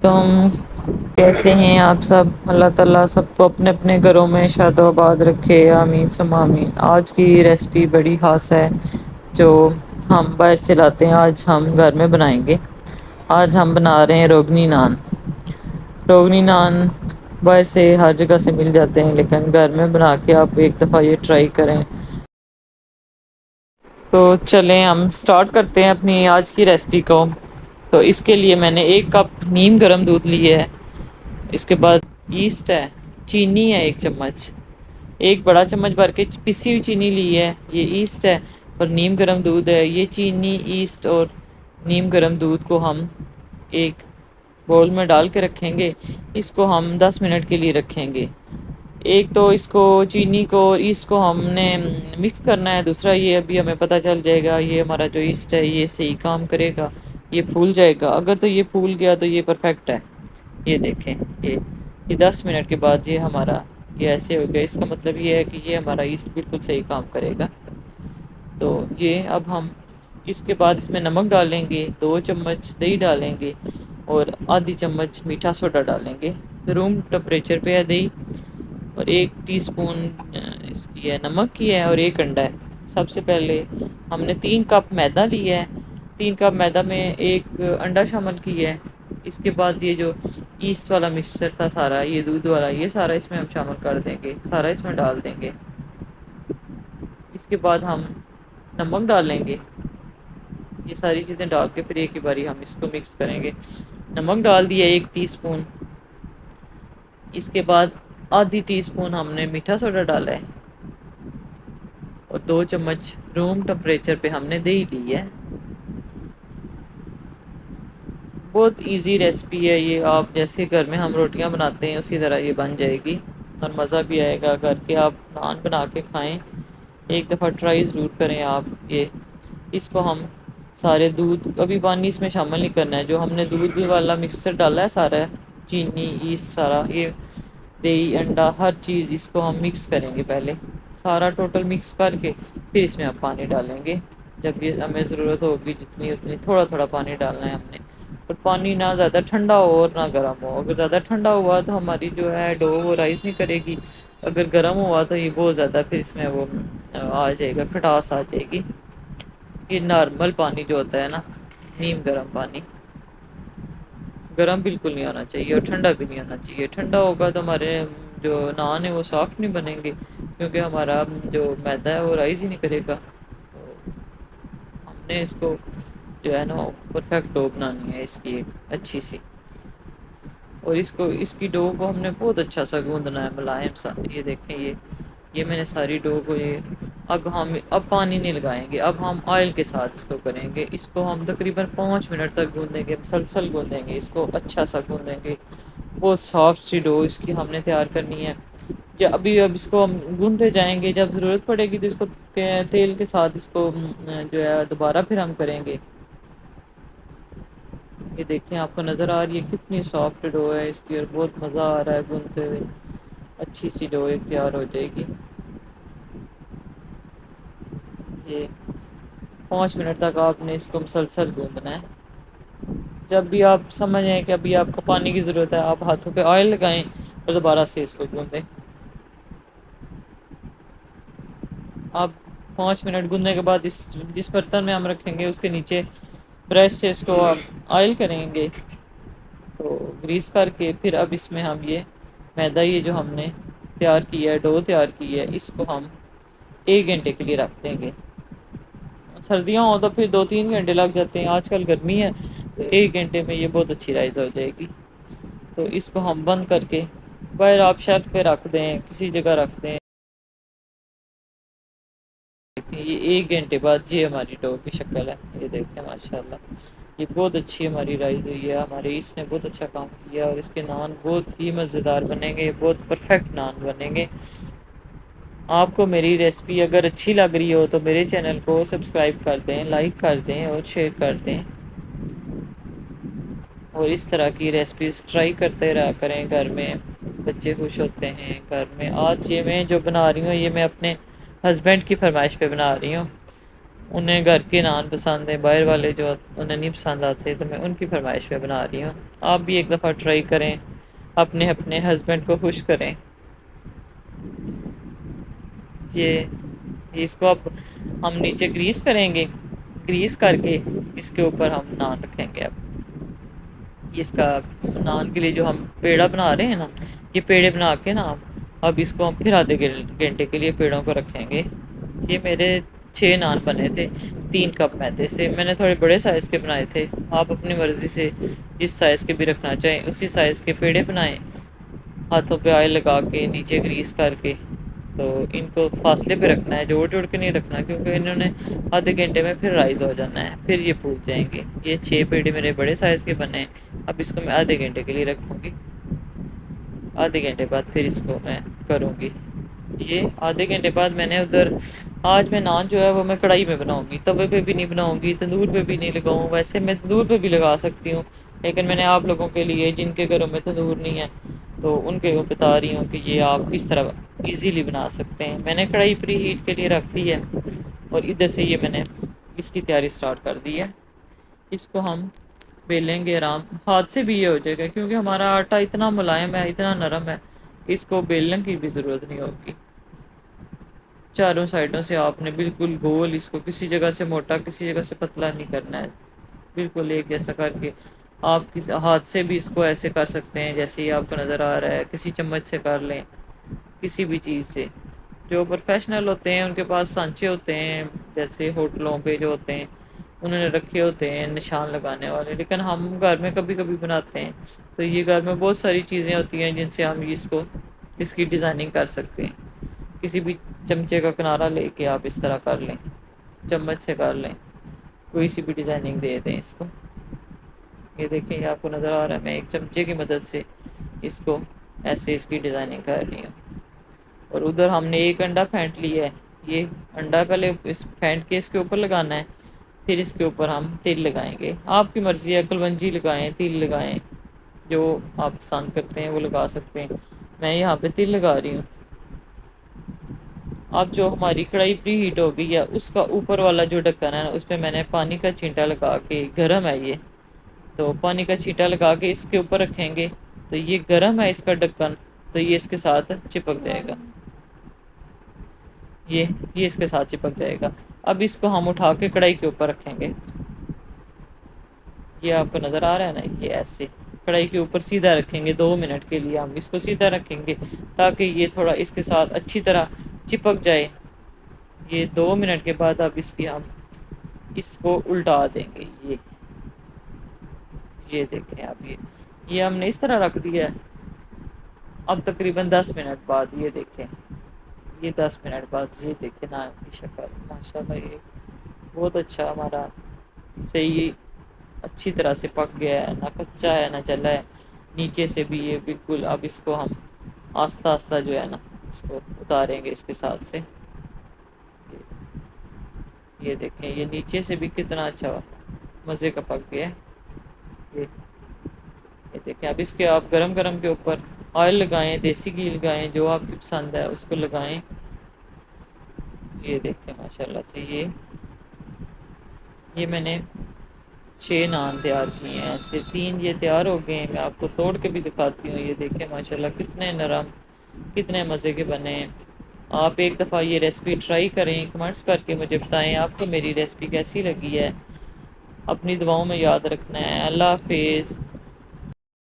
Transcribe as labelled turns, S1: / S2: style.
S1: تم کیسے ہیں آپ سب؟ اللہ تعالیٰ سب کو اپنے اپنے گھروں میں شاد و آباد رکھے، آمین ثم آمین۔ آج کی ریسپی بڑی خاص ہے جو ہم باہر سے لاتے ہیں، آج ہم گھر میں بنائیں گے۔ آج ہم بنا رہے ہیں روگنی نان۔ روگنی نان باہر سے ہر جگہ سے مل جاتے ہیں، لیکن گھر میں بنا کے آپ ایک دفعہ یہ ٹرائی کریں۔ تو چلیں ہم سٹارٹ کرتے ہیں اپنی آج کی ریسپی کو۔ تو اس کے لیے میں نے 1 کپ نیم گرم دودھ لی ہے۔ اس کے بعد ایسٹ ہے، چینی ہے 1 چمچ، 1 بڑا چمچ بھر کے پسی ہوئی چینی لی ہے، یہ ایسٹ ہے، اور نیم گرم دودھ ہے۔ یہ چینی، ایسٹ اور نیم گرم دودھ کو ہم ایک بول میں ڈال کے رکھیں گے۔ اس کو ہم 10 منٹ کے لیے رکھیں گے۔ ایک تو اس کو چینی کو اور ایسٹ کو ہم نے مکس کرنا ہے، دوسرا یہ ابھی ہمیں پتہ چل جائے گا یہ ہمارا جو ایسٹ ہے یہ صحیح کام کرے گا، یہ پھول جائے گا۔ اگر تو یہ پھول گیا تو یہ پرفیکٹ ہے۔ یہ دیکھیں، یہ 10 منٹ کے بعد یہ ہمارا یہ ایسے ہو گیا، اس کا مطلب یہ ہے کہ یہ ہمارا ایسٹ بالکل صحیح کام کرے گا۔ تو یہ اب ہم اس کے بعد اس میں نمک ڈالیں گے، 2 چمچ دہی ڈالیں گے، اور آدھی چمچ میٹھا سوڈا ڈالیں گے۔ روم ٹمپریچر پہ ہے دہی، اور 1 ٹی اسپون اس کی ہے نمک کی ہے، اور 1 انڈا ہے۔ سب سے پہلے ہم نے 3 کپ میدا لیا ہے، 3 کپ میدا میں 1 انڈا شامل کی ہے۔ اس کے بعد یہ جو ایسٹ والا مکسچر تھا سارا، یہ دودھ والا، یہ سارا اس میں ہم شامل کر دیں گے، سارا اس میں ڈال دیں گے۔ اس کے بعد ہم نمک ڈالیں گے، یہ ساری چیزیں ڈال کے پھر ایک ہی باری ہم اس کو مکس کریں گے۔ نمک ڈال دیا 1 ٹی اسپون۔ اس کے بعد آدھی ٹی اسپون ہم نے میٹھا سوڈا ڈالا ہے، اور 2 چمچ روم ٹمپریچر پہ ہم نے دہی لی ہے۔ بہت ایزی ریسپی ہے یہ، آپ جیسے گھر میں ہم روٹیاں بناتے ہیں اسی طرح یہ بن جائے گی، اور مزہ بھی آئے گا۔ گھر کے آپ نان بنا کے کھائیں، ایک دفعہ ٹرائی ضرور کریں آپ یہ۔ اس کو ہم سارے دودھ، ابھی پانی اس میں شامل نہیں کرنا ہے، جو ہم نے دودھ والا مکسچر ڈالا ہے سارا، چینی، ایسٹ، سارا یہ دہی، انڈا، ہر چیز اس کو ہم مکس کریں گے پہلے، سارا ٹوٹل مکس کر کے پھر اس میں آپ پانی ڈالیں گے جب یہ ہمیں ضرورت ہوگی، جتنی اتنی تھوڑا تھوڑا پانی ڈالنا ہے ہم نے۔ اور پانی نہ زیادہ ٹھنڈا ہو اور نہ گرم ہو، اگر زیادہ ٹھنڈا ہوا تو ہماری جو ہے ڈو وہ رائس نہیں کرے گی، اگر گرم ہوا تو یہ بہت زیادہ پھر اس میں وہ آ جائے گا، کھٹاس آ جائے گی۔ یہ نارمل پانی جو ہوتا ہے نا، نیم گرم پانی، گرم بالکل نہیں ہونا چاہیے اور ٹھنڈا بھی نہیں ہونا چاہیے۔ ٹھنڈا ہوگا تو ہمارے جو نان ہے وہ سافٹ نہیں بنیں گے، کیونکہ ہمارا جو میدا ہے وہ رائز ہی نہیں کرے گا۔ تو ہم نے اس کو جو ہے نا پرفیکٹ ڈو بنانی ہے اس کی ایک اچھی سی، اور اس کی ڈو کو ہم نے بہت اچھا سا گوندنا ہے، ملائم سا۔ یہ دیکھیں، یہ میں نے ساری ڈو کو اب پانی نہیں لگائیں گے، اب ہم آئل کے ساتھ اس کو کریں گے۔ اس کو ہم تقریباً 5 منٹ تک گوندیں گے، مسلسل گوندیں گے، اس کو اچھا سا گوندیں گے۔ بہت سافٹ سی ڈو اس کی ہم نے تیار کرنی ہے۔ اب اس کو ہم گوندتے جائیں گے، جب ضرورت پڑے گی تو اس کو تیل کے ساتھ اس کو جو ہے دوبارہ پھر ہم کریں گے۔ یہ دیکھیں، آپ کو نظر آ رہی ہے کتنی سافٹ ڈو ہے اس کی، اور بہت مزہ آ رہا ہے گوندتے ہوئے۔ اچھی سی ڈو ایک تیار ہو جائے گی۔ یہ 5 منٹ تک آپ نے اس کو مسلسل گوندنا ہے۔ جب بھی آپ سمجھیں کہ ابھی آپ کو پانی کی ضرورت ہے، آپ ہاتھوں پہ آئل لگائیں اور دوبارہ سے اس کو گوندیں۔ آپ 5 منٹ گوندنے کے بعد جس برتن میں ہم رکھیں گے اس کے نیچے برش سے اس کو آپ آئل کریں گے، تو گریس کر کے پھر اب اس میں ہم یہ میدا، یہ جو ہم نے تیار کیا ہے، ڈو تیار کی ہے، اس کو ہم 1 گھنٹے کے لیے رکھ دیں گے۔ سردیاں ہوں تو پھر 2-3 گھنٹے لگ جاتے ہیں، آج کل گرمی ہے تو 1 گھنٹے میں یہ بہت اچھی رائس ہو جائے گی۔ تو اس کو ہم بند کر کے باہر آپ شیلف پہ رکھ دیں، کسی جگہ رکھ دیں۔ یہ 1 گھنٹے بعد یہ ہماری ڈو کی شکل ہے، یہ دیکھیں ماشاءاللہ، یہ بہت اچھی ہماری رائس ہوئی ہے۔ ہمارے اس نے بہت اچھا کام کیا، اور اس کے نان بہت ہی مزیدار بنیں گے، بہت پرفیکٹ نان بنیں گے۔ آپ کو میری ریسپی اگر اچھی لگ رہی ہو تو میرے چینل کو سبسکرائب کر دیں، لائک کر دیں اور شیئر کر دیں، اور اس طرح کی ریسپیز ٹرائی کرتے رہا کریں گھر میں، بچے خوش ہوتے ہیں گھر میں۔ آج یہ میں جو بنا رہی ہوں یہ میں اپنے ہسبینڈ کی فرمائش پہ بنا رہی ہوں۔ انہیں گھر کے نان پسند ہیں، باہر والے جو انہیں نہیں پسند آتے، تو میں ان کی فرمائش پہ بنا رہی ہوں۔ آپ بھی ایک دفعہ ٹرائی کریں، اپنے اپنے ہسبینڈ کو خوش کریں۔ یہ اس کو اب ہم نیچے گریس کریں گے، گریس کر کے اس کے اوپر ہم نان رکھیں گے۔ اب اس کا نان کے لیے جو ہم پیڑا بنا رہے ہیں نا، یہ پیڑے بنا کے نا اب اس کو ہم پھر آدھے گھنٹے کے لیے پیڑوں کو رکھیں گے۔ یہ میرے 6 نان بنے تھے 3 کپ میدے سے۔ میں نے تھوڑے بڑے سائز کے بنائے تھے، آپ اپنی مرضی سے جس سائز کے بھی رکھنا چاہیں اسی سائز کے پیڑے بنائیں، ہاتھوں پہ آئل لگا کے نیچے گریس کر کے۔ تو ان کو فاصلے پہ رکھنا ہے، جوڑ جوڑ کے نہیں رکھنا، کیونکہ انہوں نے آدھے گھنٹے میں پھر رائز ہو جانا ہے، پھر یہ پھول جائیں گے۔ یہ 6 پیڑے میرے بڑے سائز کے بنے ہیں، اب اس کو میں آدھے گھنٹے کے لیے رکھوں گی، آدھے گھنٹے بعد پھر اس کو میں کروں گی۔ یہ آدھے گھنٹے بعد میں نے ادھر، آج میں نان جو ہے وہ میں کڑھائی میں بناؤں گی، توے پہ بھی نہیں بناؤں گی، تندور پہ بھی نہیں لگاؤں۔ ویسے میں تندور پہ بھی لگا سکتی ہوں، لیکن میں نے آپ لوگوں کے لیے جن کے گھروں میں تندور نہیں ہے تو ان کے بتا رہی ہوں کہ یہ آپ کس طرح ایزیلی بنا سکتے ہیں۔ میں نے کڑھائی پری ہیٹ کے لیے رکھ دی ہے، اور ادھر سے یہ میں نے اس کی تیاری سٹارٹ کر دی ہے۔ اس کو ہم بیلیں گے آرام، ہاتھ سے بھی یہ ہو جائے گا، کیونکہ ہمارا آٹا اتنا ملائم ہے، اتنا نرم ہے کہ اس کو بیلنے کی بھی ضرورت نہیں ہوگی۔ چاروں سائڈوں سے آپ نے بالکل گول، اس کو کسی جگہ سے موٹا کسی جگہ سے پتلا نہیں کرنا ہے، بالکل ایک جیسا کر کے۔ آپ کسی ہاتھ سے بھی اس کو ایسے کر سکتے ہیں جیسے یہ آپ کو نظر آ رہا ہے، کسی چمچ سے کر لیں، کسی بھی چیز سے۔ جو پروفیشنل ہوتے ہیں ان کے پاس سانچے ہوتے ہیں، جیسے ہوٹلوں پہ جو ہوتے ہیں انہوں نے رکھے ہوتے ہیں نشان لگانے والے، لیکن ہم گھر میں کبھی کبھی بناتے ہیں تو یہ گھر میں بہت ساری چیزیں ہوتی ہیں جن سے ہم اس کی ڈیزائننگ کر سکتے ہیں۔ کسی بھی چمچے کا کنارہ لے کے آپ اس طرح کر لیں، چمچ سے کر لیں، کوئی سی بھی ڈیزائننگ دے دیں اس کو۔ یہ دیکھیں، یہ آپ کو نظر آ رہا ہے میں ایک چمچے کی مدد سے اس کو ایسے اس کی ڈیزائننگ کر رہی ہوں۔ اور ادھر ہم نے ایک انڈا پھینٹ لیا ہے، یہ انڈا پہلے اس پھینٹ کے اس کے اوپر لگانا ہے، پھر اس کے اوپر ہم تل لگائیں گے۔ آپ کی مرضی ہے، کلونجی لگائیں، تل لگائیں، جو آپ پسند کرتے ہیں وہ لگا سکتے ہیں۔ میں یہاں پہ تل لگا رہی ہوں۔ اب جو ہماری کڑھائی پری ہیٹ ہو گئی ہے، اس کا اوپر والا جو ڈھکن ہے اس پہ میں نے پانی کا چھینٹا لگا کے، گرم ہے یہ تو پانی کا چھینٹا لگا کے اس کے اوپر رکھیں گے، تو یہ گرم ہے اس کا ڈھکن، تو یہ اس کے ساتھ چپک جائے گا، یہ اس کے ساتھ چپک جائے گا۔ اب اس کو ہم اٹھا کے کڑھائی کے اوپر رکھیں گے، یہ آپ کو نظر آ رہا ہے نا، یہ ایسے کڑھائی کے اوپر سیدھا رکھیں گے۔ 2 منٹ کے لیے ہم اس کو سیدھا رکھیں گے تاکہ یہ تھوڑا اس کے ساتھ اچھی طرح چپک جائے۔ یہ 2 منٹ کے بعد اب ہم اس کو الٹا دیں گے۔ یہ دیکھیں، اب یہ ہم نے اس طرح رکھ دیا ہے۔ اب تقریباً 10 منٹ بعد یہ دیکھیں، یہ 10 منٹ بعد یہ دیکھیں نا کی شکل، ماشاءاللہ یہ بہت اچھا ہمارا صحیح اچھی طرح سے پک گیا ہے، نہ کچا ہے نہ جلا ہے، نیچے سے بھی یہ بالکل۔ اب اس کو ہم آہستہ آہستہ جو ہے نا اس کو اتاریں گے اس کے ساتھ سے۔ یہ دیکھیں، یہ نیچے سے بھی کتنا اچھا مزے کا پک گیا ہے۔ یہ دیکھیں، اب اس کے آپ گرم گرم کے اوپر آئل لگائیں، دیسی گھی لگائیں، جو آپ کی پسند ہے اس کو لگائیں۔ یہ دیکھیں ماشاءاللہ سے یہ میں نے 6 نان تیار کیے ہیں، ایسے 3 یہ تیار ہو گئے ہیں۔ میں آپ کو توڑ کے بھی دکھاتی ہوں، یہ دیکھیں ماشاءاللہ کتنے نرم، کتنے مزے کے بنے ہیں۔ آپ ایک دفعہ یہ ریسپی ٹرائی کریں، کمنٹس کر کے مجھے بتائیں آپ کو میری ریسپی کیسی لگی ہے۔ اپنی دعاؤں میں یاد رکھنا ہے۔ اللہ حافظ۔